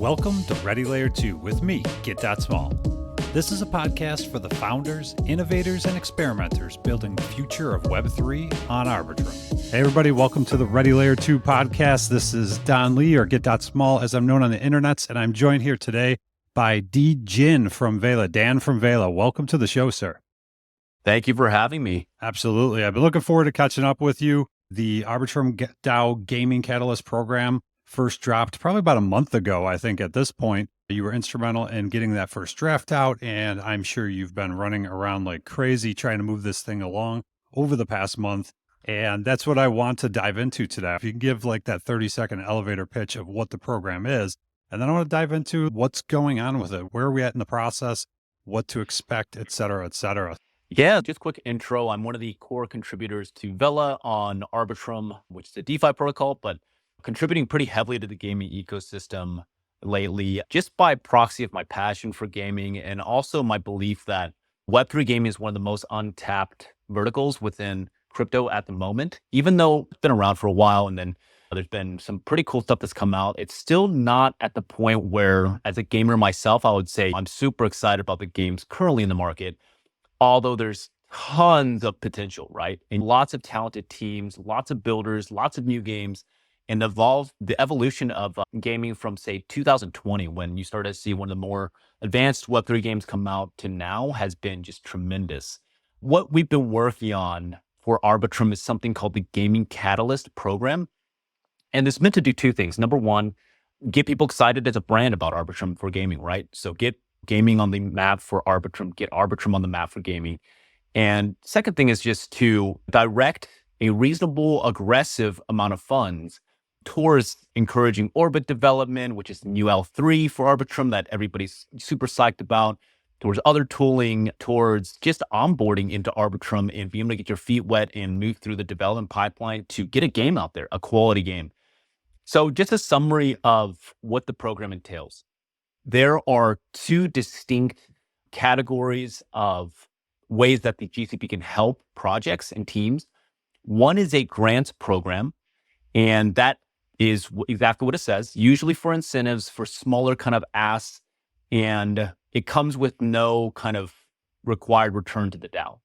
Welcome to Ready Layer 2 with me, git.smol. This is a podcast for the founders, innovators, and experimenters building the future of Web3 on Arbitrum. Hey everybody, welcome to the Ready Layer 2 podcast. This is Don Lee, or git.smol as I'm known on the internets, and I'm joined here today by D. Jin from Vela. Dan from Vela, welcome to the show, sir. Thank you for having me. Absolutely. I've been looking forward to catching up with you. The Arbitrum DAO Gaming Catalyst program first dropped probably about a month ago, I think at this point. You were instrumental in getting that first draft out, and I'm sure you've been running around like crazy trying to move this thing along over the past month. And that's what I want to dive into today. If you can give like that 30-second elevator pitch of what the program is, and then I want to dive into what's going on with it. Where are we at in the process? What to expect, et cetera, et cetera. Yeah, just quick intro. I'm one of the core contributors to Vela on Arbitrum, which is a DeFi protocol, but contributing pretty heavily to the gaming ecosystem lately, just by proxy of my passion for gaming and also my belief that Web3 gaming is one of the most untapped verticals within crypto at the moment. Even though it's been around for a while and then there's been some pretty cool stuff that's come out, it's still not at the point where, as a gamer myself, I would say I'm super excited about the games currently in the market. Although there's tons of potential, right? And lots of talented teams, lots of builders, lots of new games, and the evolution of gaming from, say, 2020, when you started to see one of the more advanced Web3 games come out, to now has been just tremendous. What we've been working on for Arbitrum is something called the Gaming Catalyst program. And it's meant to do two things. Number one, get people excited as a brand about Arbitrum for gaming, right? So get gaming on the map for Arbitrum, get Arbitrum on the map for gaming. And second thing is just to direct a reasonable, aggressive amount of funds towards encouraging orbit development, which is the new L3 for Arbitrum that everybody's super psyched about, towards other tooling, towards just onboarding into Arbitrum and being able to get your feet wet and move through the development pipeline to get a game out there, a quality game. So just a summary of what the program entails. There are two distinct categories of ways that the GCP can help projects and teams. One is a grants program, and that is exactly what it says, usually for incentives for smaller kind of asks, and it comes with no kind of required return to the DAO.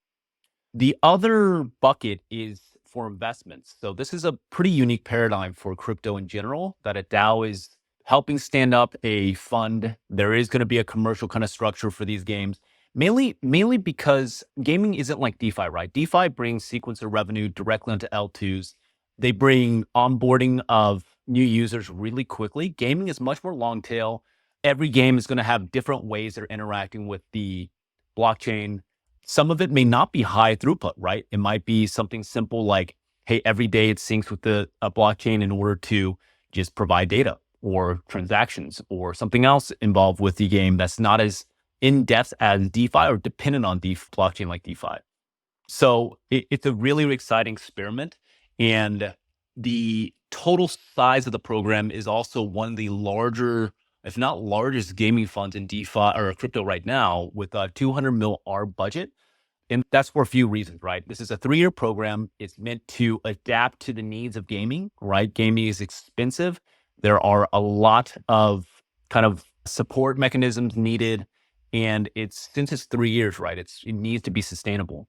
The other bucket is for investments. So this is a pretty unique paradigm for crypto in general, that a DAO is helping stand up a fund. There is going to be a commercial kind of structure for these games, mainly because gaming isn't like DeFi, right? DeFi brings sequencer revenue directly onto L2s. They bring onboarding of new users really quickly. Gaming is much more long tail. Every game is going to have different ways they're interacting with the blockchain. Some of it may not be high throughput, right? It might be something simple like, hey, every day it syncs with the blockchain in order to just provide data or transactions or something else involved with the game that's not as in-depth as DeFi or dependent on blockchain like DeFi. So it's a really exciting experiment. And the total size of the program is also one of the larger, if not largest, gaming funds in DeFi or crypto right now, with a 200 mil ARB budget. And that's for a few reasons, right? This is a 3-year program. It's meant to adapt to the needs of gaming, right? Gaming is expensive. There are a lot of kind of support mechanisms needed. And since it's 3 years, right? It needs to be sustainable.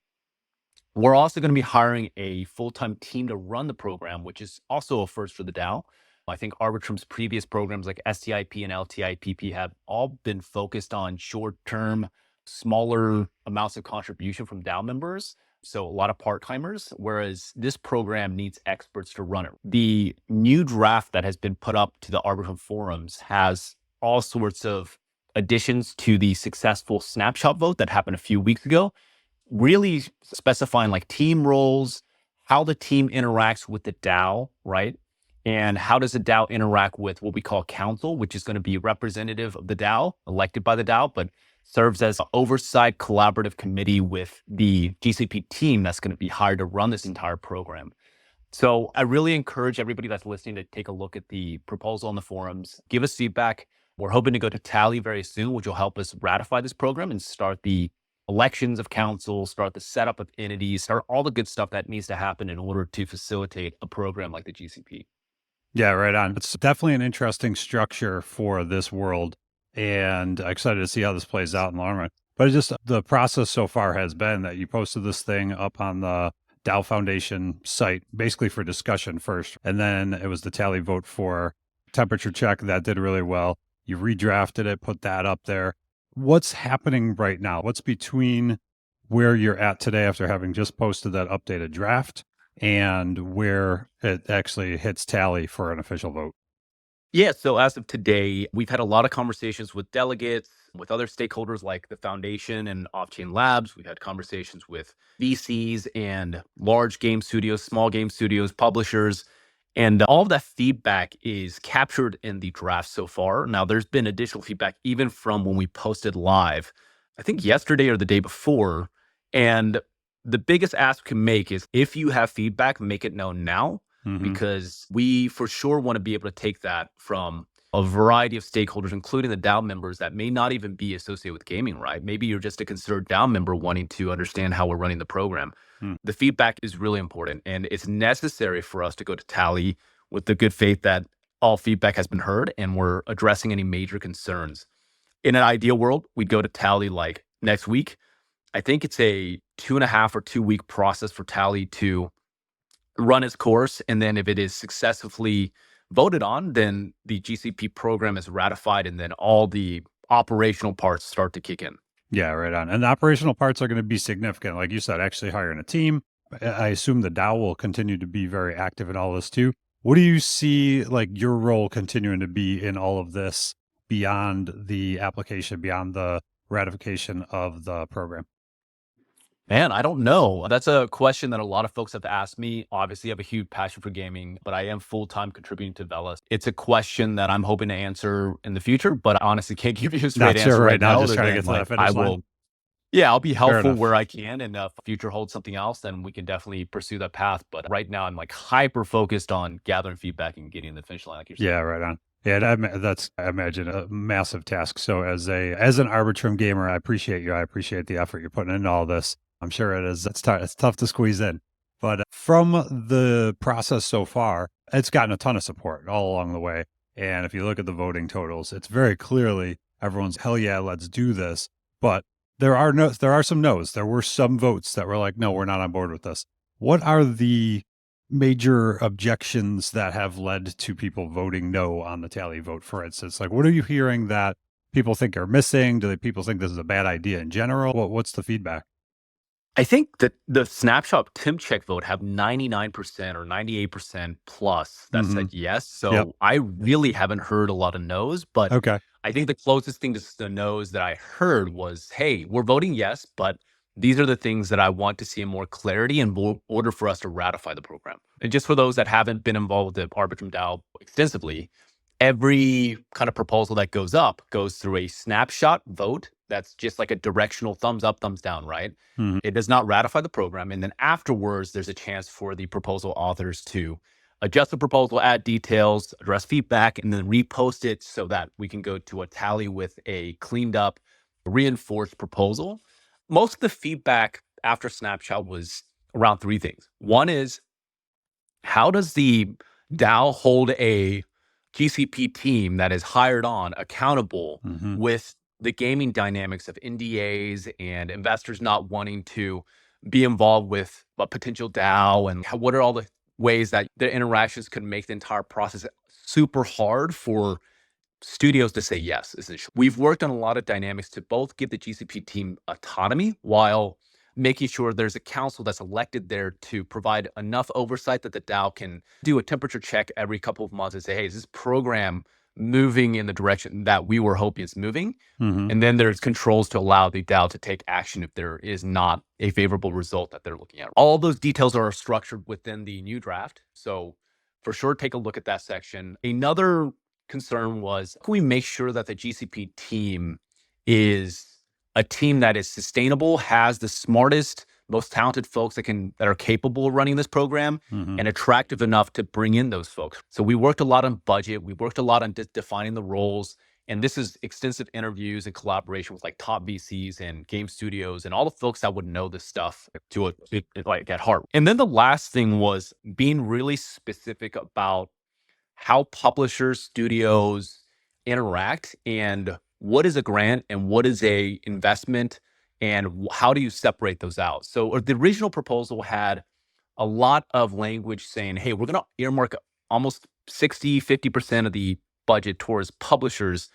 We're also going to be hiring a full-time team to run the program, which is also a first for the DAO. I think Arbitrum's previous programs like STIP and LTIPP have all been focused on short-term, smaller amounts of contribution from DAO members. So a lot of part-timers, whereas this program needs experts to run it. The new draft that has been put up to the Arbitrum forums has all sorts of additions to the successful snapshot vote that happened a few weeks ago, really specifying like team roles, how the team interacts with the DAO, right? And how does the DAO interact with what we call council, which is going to be representative of the DAO, elected by the DAO, but serves as an oversight collaborative committee with the GCP team that's going to be hired to run this entire program. So I really encourage everybody that's listening to take a look at the proposal on the forums, give us feedback. We're hoping to go to tally very soon, which will help us ratify this program and start the elections of council, start the setup of entities, start all the good stuff that needs to happen in order to facilitate a program like the GCP. Yeah, right on. It's definitely an interesting structure for this world, and I'm excited to see how this plays out in the long run. But it's just the process so far has been that you posted this thing up on the Dow Foundation site, basically for discussion first, and then it was the tally vote for temperature check that did really well. You redrafted it, put that up there. What's happening right now? What's between where you're at today after having just posted that updated draft and where it actually hits tally for an official vote? Yeah, so as of today, we've had a lot of conversations with delegates, with other stakeholders like the foundation and off-chain labs. We've had conversations with VCs and large game studios, small game studios, publishers, and all of that feedback is captured in the draft so far. Now, there's been additional feedback even from when we posted live, I think yesterday or the day before. And the biggest ask we can make is if you have feedback, make it known now, Mhm. because we for sure want to be able to take that from a variety of stakeholders, including the DAO members that may not even be associated with gaming, right? Maybe you're just a concerned DAO member wanting to understand how we're running the program. Mm. The feedback is really important, and it's necessary for us to go to tally with the good faith that all feedback has been heard and we're addressing any major concerns. In an ideal world, we'd go to tally like next week. I think it's a 2.5 or 2 week process for tally to run its course. And then if it is successfully voted on, then the GCP program is ratified and then all the operational parts start to kick in. Yeah, right on. And the operational parts are going to be significant. Like you said, actually hiring a team. I assume the DAO will continue to be very active in all this too. What do you see like your role continuing to be in all of this beyond the application, beyond the ratification of the program? Man, I don't know. That's a question that a lot of folks have asked me. Obviously, I have a huge passion for gaming, but I am full time contributing to Vela. It's a question that I'm hoping to answer in the future, but I honestly can't give you a straight Not sure answer right right now, now, just other trying to than get to that like I finish line. will. Yeah, I'll be Fair helpful enough. where I can, and if future holds something else, then we can definitely pursue that path. But right now, I'm like hyper focused on gathering feedback and getting to the finish line, like you're Yeah, saying. right on. Yeah, and that's I imagine a massive task. So as an Arbitrum gamer, I appreciate you. I appreciate the effort you're putting into all this. I'm sure it is. It's tough to squeeze in, but from the process so far, it's gotten a ton of support all along the way. And if you look at the voting totals, it's very clearly everyone's hell yeah, let's do this. But there are some no's. There were some votes that were like, no, we're not on board with this. What are the major objections that have led to people voting no on the tally vote, for instance? Like, what are you hearing that people think are missing? People think this is a bad idea in general? What's the feedback? I think that the snapshot Tim check vote have 99% or 98% plus that Mhm. said yes. Yep. So I really haven't heard a lot of no's, but Okay. I think the closest thing to the no's that I heard was, hey, we're voting yes, but these are the things that I want to see in more clarity in order for us to ratify the program. And just for those that haven't been involved with the Arbitrum DAO extensively, every kind of proposal that goes up goes through a snapshot vote. That's just like a directional thumbs up, thumbs down, right? Mhm. It does not ratify the program. And then afterwards, there's a chance for the proposal authors to adjust the proposal, add details, address feedback, and then repost it so that we can go to a tally with a cleaned up, reinforced proposal. Most of the feedback after Snapshot was around three things. One is, how does the DAO hold a GCP team that is hired on accountable Mhm. with the gaming dynamics of NDAs and investors not wanting to be involved with a potential DAO? And what are all the ways that their interactions could make the entire process super hard for studios to say yes, essentially. We've worked on a lot of dynamics to both give the GCP team autonomy while making sure there's a council that's elected there to provide enough oversight that the DAO can do a temperature check every couple of months and say, hey, is this program moving in the direction that we were hoping it's moving? Mhm. And then there's controls to allow the DAO to take action if there is not a favorable result that they're looking at. All those details are structured within the new draft. So for sure, take a look at that section. Another concern was, can we make sure that the GCP team is a team that is sustainable, has the smartest, most talented folks that are capable of running this program Mhm. and attractive enough to bring in those folks. So we worked a lot on budget. We worked a lot on defining the roles. And this is extensive interviews and collaboration with like top VCs and game studios and all the folks that would know this stuff like at heart. And then the last thing was being really specific about how publishers, studios interact, and what is a grant and what is a investment, and how do you separate those out? So the original proposal had a lot of language saying, hey, we're going to earmark almost 60, 50% of the budget towards publishers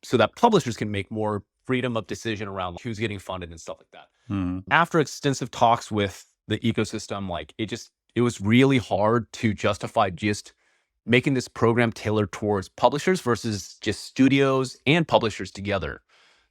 so that publishers can make more freedom of decision around who's getting funded and stuff like that. Mhm. After extensive talks with the ecosystem, like it was really hard to justify just making this program tailored towards publishers versus just studios and publishers together.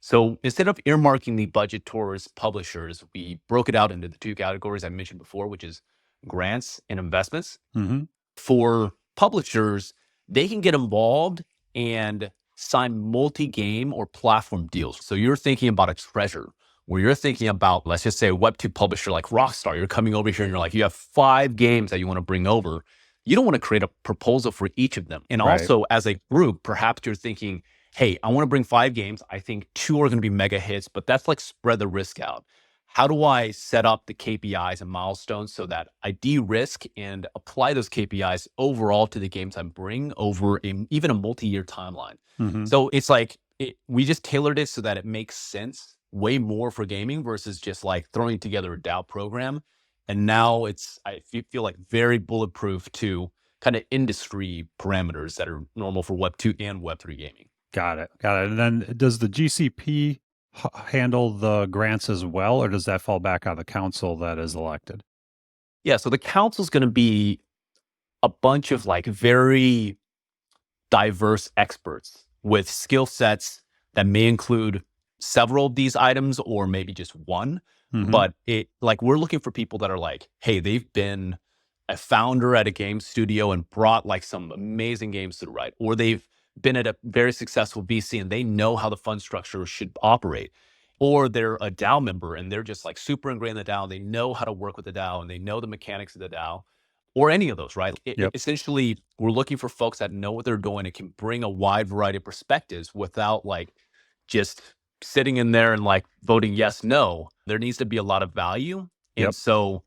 So instead of earmarking the budget towards publishers, we broke it out into the two categories I mentioned before, which is grants and investments. Mhm. For publishers, they can get involved and sign multi-game or platform deals. So you're thinking about a treasure where you're thinking about, let's just say a Web2 publisher like Rockstar. You're coming over here and you're like, you have 5 games that you want to bring over. You don't want to create a proposal for each of them. And Right. also as a group, perhaps you're thinking, hey, I want to bring 5 games. I think 2 are going to be mega hits, but that's like spread the risk out. How do I set up the KPIs and milestones so that I de-risk and apply those KPIs overall to the games I bring over even a multi-year timeline? Mhm. So it's like we just tailored it so that it makes sense way more for gaming versus just like throwing together a DAO program. And now I feel like very bulletproof to kind of industry parameters that are normal for Web2 and Web3 gaming. Got it. Got it. And then does the GCP handle the grants as well, or does that fall back on the council that is elected? Yeah, so the council's going to be a bunch of like very diverse experts with skill sets that may include several of these items or maybe just one. Mhm. But we're looking for people that are like, hey, they've been a founder at a game studio and brought like some amazing games to the right, or they've been at a very successful VC and they know how the fund structure should operate. Or they're a DAO member and they're just like super ingrained in the DAO. They know how to work with the DAO and they know the mechanics of the DAO, or any of those, right? Yep. Essentially, we're looking for folks that know what they're doing and can bring a wide variety of perspectives without like just sitting in there and like voting yes, no. There needs to be a lot of value. And Yep. so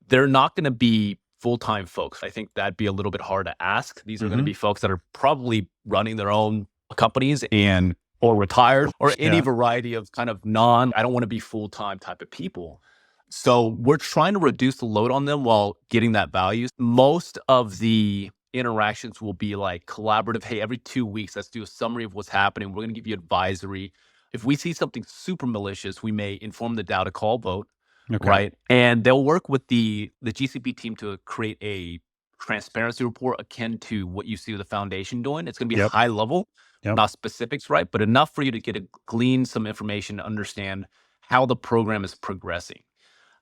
they're not going to be full-time folks. I think that'd be a little bit hard to ask. These are going to Mhm. be folks that are probably running their own companies and or retired or any Yeah. variety of kind of I don't want to be full-time type of people. So we're trying to reduce the load on them while getting that value. Most of the interactions will be like collaborative. Hey, every 2 weeks, let's do a summary of what's happening. We're going to give you advisory. If we see something super malicious, we may inform the DAO to call vote, Okay. right? And they'll work with the GCP team to create a transparency report akin to what you see the foundation doing. It's going to be Yep. high level, Yep. not specifics, right? But enough for you to glean some information to understand how the program is progressing.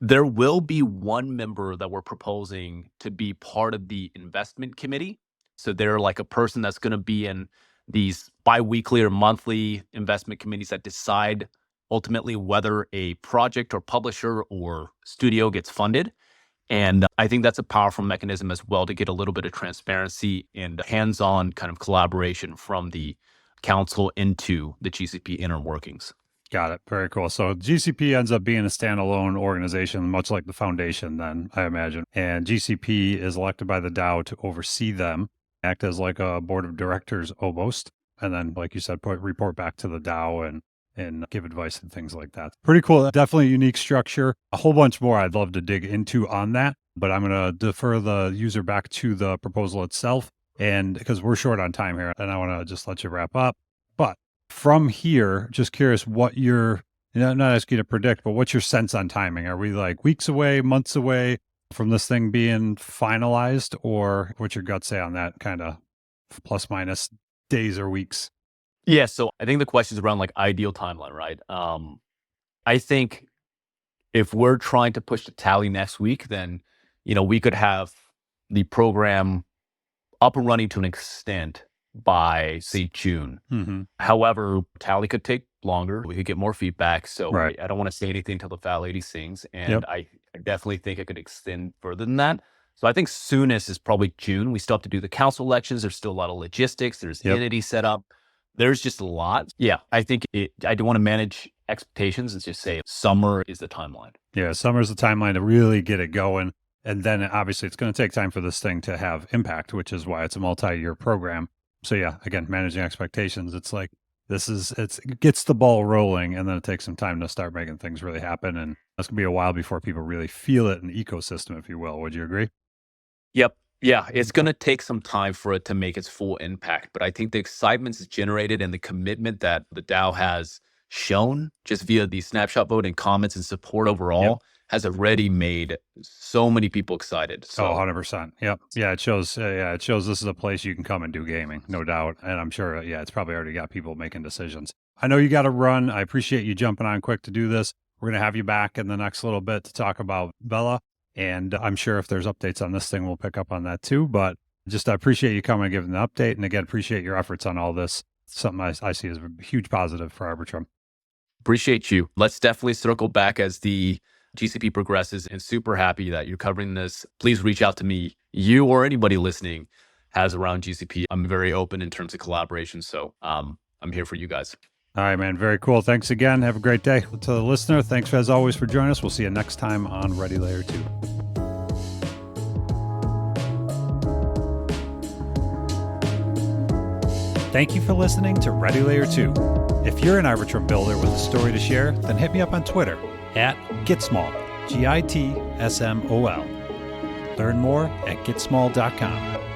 There will be one member that we're proposing to be part of the investment committee. So they're like a person that's going to be in these biweekly or monthly investment committees that decide ultimately whether a project or publisher or studio gets funded. And I think that's a powerful mechanism as well to get a little bit of transparency and hands-on kind of collaboration from the council into the GCP inner workings. Got it. Very cool. So GCP ends up being a standalone organization, much like the foundation, then I imagine. And GCP is elected by the DAO to oversee them, act as like a board of directors almost, and then, like you said, report back to the DAO and give advice and things like that. Pretty cool. Definitely a unique structure. A whole bunch more I'd love to dig into on that, but I'm going to defer the user back to the proposal itself, and because we're short on time here, and I want to just let you wrap up. But from here, just curious what not asking you to predict, but what's your sense on timing? Are we like weeks away, months away from this thing being finalized, or what's your gut say on that kind of plus minus days or weeks? Yeah, so I think the question is around like ideal timeline, right? I think if we're trying to push the tally next week, then we could have the program up and running to an extent by say June. Mm-hmm. However, tally could take longer. We could get more feedback. So Right. I don't want to say anything until the fat lady sings, and Yep. I definitely think it could extend further than that. So I think soonest is probably June. We still have to do the council elections. There's still a lot of logistics. There's Yep. entity set up. There's just a lot. Yeah, I think I do want to manage expectations and just say summer is the timeline. Yeah. Summer's the timeline to really get it going. And then obviously it's going to take time for this thing to have impact, which is why it's a multi-year program. So yeah, again, managing expectations. It's like, it gets the ball rolling, and then it takes some time to start making things really happen. And it's gonna be a while before people really feel it in the ecosystem, if you will. Would you agree? Yep. Yeah, it's going to take some time for it to make its full impact, but I think the excitement is generated and the commitment that the DAO has shown just via the snapshot vote and comments and support Yep. overall has already made so many people excited. Oh, So 100%. Yep. Yeah, it shows. Yeah, it shows this is a place you can come and do gaming, no doubt. And I'm sure, yeah, it's probably already got people making decisions. I know you got to run. I appreciate you jumping on quick to do this. We're going to have you back in the next little bit to talk about Vela. And I'm sure if there's updates on this thing, we'll pick up on that too. But just I appreciate you coming and giving the update. And again, appreciate your efforts on all this. Something I see as a huge positive for Arbitrum. appreciate you. Let's definitely circle back as the GCP progresses, and super happy that you're covering this. Please reach out to me. You or anybody listening has around GCP. I'm very open in terms of collaboration. So I'm here for you guys. All right, man. Very cool. Thanks again. Have a great day. To the listener, thanks as always for joining us. We'll see you next time on Ready Layer 2. Thank you for listening to Ready Layer 2. If you're an Arbitrum builder with a story to share, then hit me up on Twitter at git.smol, GITSMOL. Learn more at gitsmol.com.